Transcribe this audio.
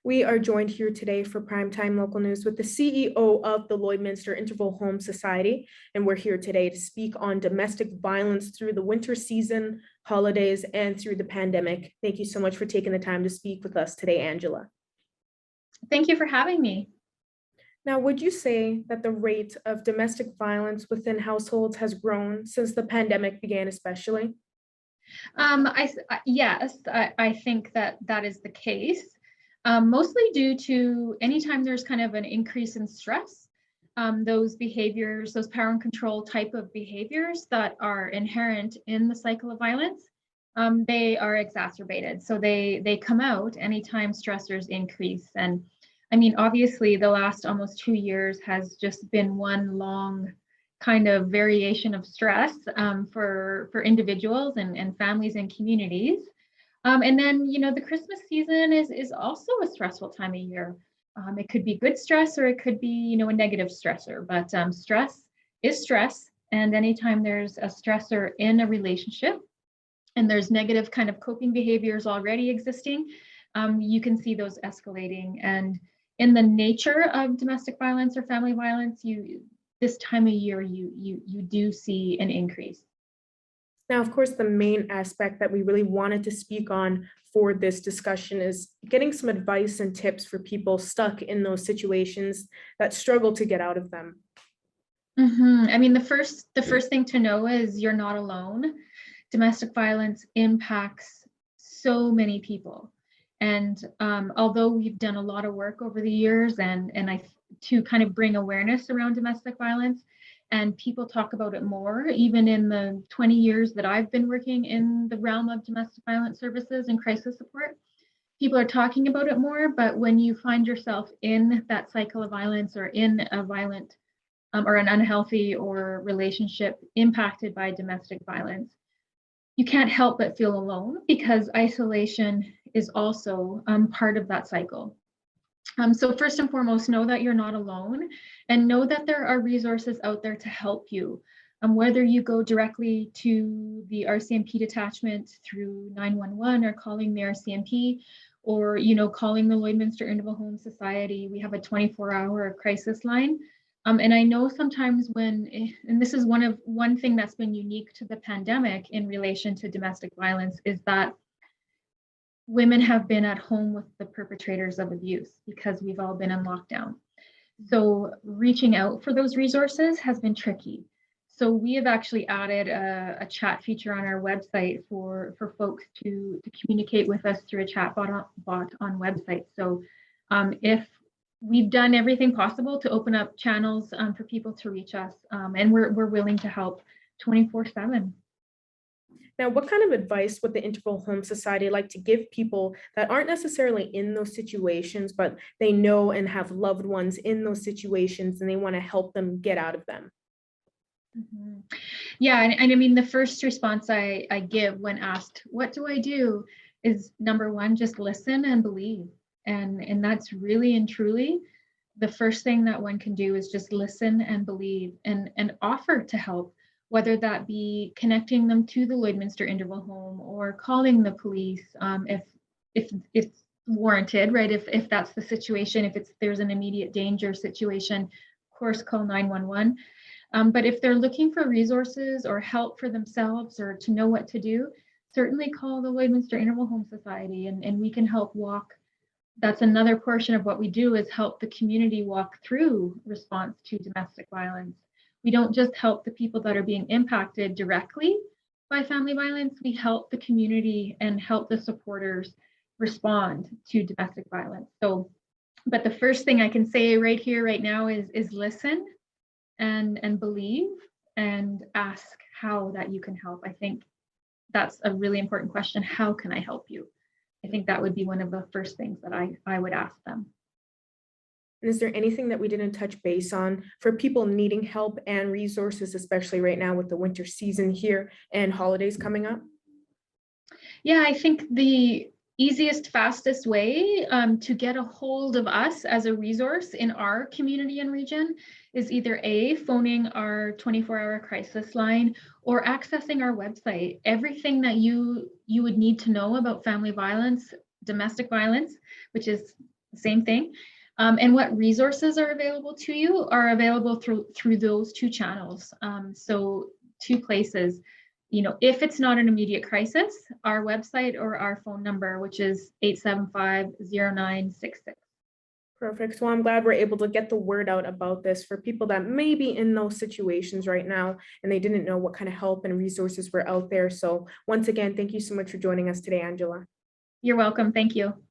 We are joined here today for Primetime Local News with the CEO of the Lloydminster Interval Home Society, and we're here today to speak on domestic violence through the winter season, holidays, and through the pandemic. Thank you so much for taking the time to speak with us today, Angela. Thank you for having me. Now, would you say that the rate of domestic violence within households has grown since the pandemic began, especially? Yes, I think that is the case. Mostly due to anytime there's kind of an increase in stress, those behaviors, those power and control type of behaviors that are inherent in the cycle of violence, they are exacerbated. So they come out anytime stressors increase. And I mean, obviously, the last almost 2 years has just been one long kind of variation of stress for individuals and families and communities. And then, the Christmas season is also a stressful time of year. It could be good stress or it could be, a negative stressor, but stress is stress. And anytime there's a stressor in a relationship and there's negative kind of coping behaviors already existing, you can see those escalating. And in the nature of domestic violence or family violence, this time of year, you do see an increase. Now, of course, the main aspect that we really wanted to speak on for this discussion is getting some advice and tips for people stuck in those situations that struggle to get out of them. I mean, the first thing to know is you're not alone. Domestic violence impacts so many people. And although we've done a lot of work over the years to kind of bring awareness around domestic violence, and people talk about it more, even in the 20 years that I've been working in the realm of domestic violence services and crisis support, people are talking about it more. But when you find yourself in that cycle of violence or in a violent or an unhealthy or relationship impacted by domestic violence, you can't help but feel alone, because isolation is also part of that cycle. So first and foremost, know that you're not alone, and know that there are resources out there to help you. Whether you go directly to the RCMP detachment through 911 or calling the RCMP, or calling the Lloydminster Interval Home Society, we have a 24-hour crisis line. And I know sometimes and this is one thing that's been unique to the pandemic in relation to domestic violence, is that women have been at home with the perpetrators of abuse because we've all been in lockdown. So reaching out for those resources has been tricky. So we have actually added a chat feature on our website for folks to communicate with us through a chat bot on website. So if we've done everything possible to open up channels for people to reach us, and we're willing to help 24/7. Now, what kind of advice would the Interval Home Society like to give people that aren't necessarily in those situations, but they know and have loved ones in those situations and they want to help them get out of them? Yeah, and I mean, the first response I give when asked, what do I do, is number one, just listen and believe. And that's really and truly the first thing that one can do, is just listen and believe and offer to help. Whether that be connecting them to the Lloydminster Interval Home or calling the police if it's warranted, right? If that's the situation, if there's an immediate danger situation, of course, call 911. But if they're looking for resources or help for themselves or to know what to do, certainly call the Lloydminster Interval Home Society, and we can help walk. That's another portion of what we do, is help the community walk through response to domestic violence. We don't just help the people that are being impacted directly by family violence, we help the community and help the supporters respond to domestic violence. So, but the first thing I can say right here, right now is listen and believe and ask how that you can help. I think that's a really important question. How can I help you? I think that would be one of the first things that I would ask them. And is there anything that we didn't touch base on for people needing help and resources, especially right now with the winter season here and holidays coming up? Yeah, I think the easiest, fastest way to get a hold of us as a resource in our community and region is either phoning our 24-hour crisis line or accessing our website. Everything that you would need to know about family violence, domestic violence, which is same thing. And what resources are available to you are available through those two channels. So 2 places, if it's not an immediate crisis, our website or our phone number, which is 875-0966. Perfect. So I'm glad we're able to get the word out about this for people that may be in those situations right now and they didn't know what kind of help and resources were out there. So once again, thank you so much for joining us today, Angela. You're welcome. Thank you.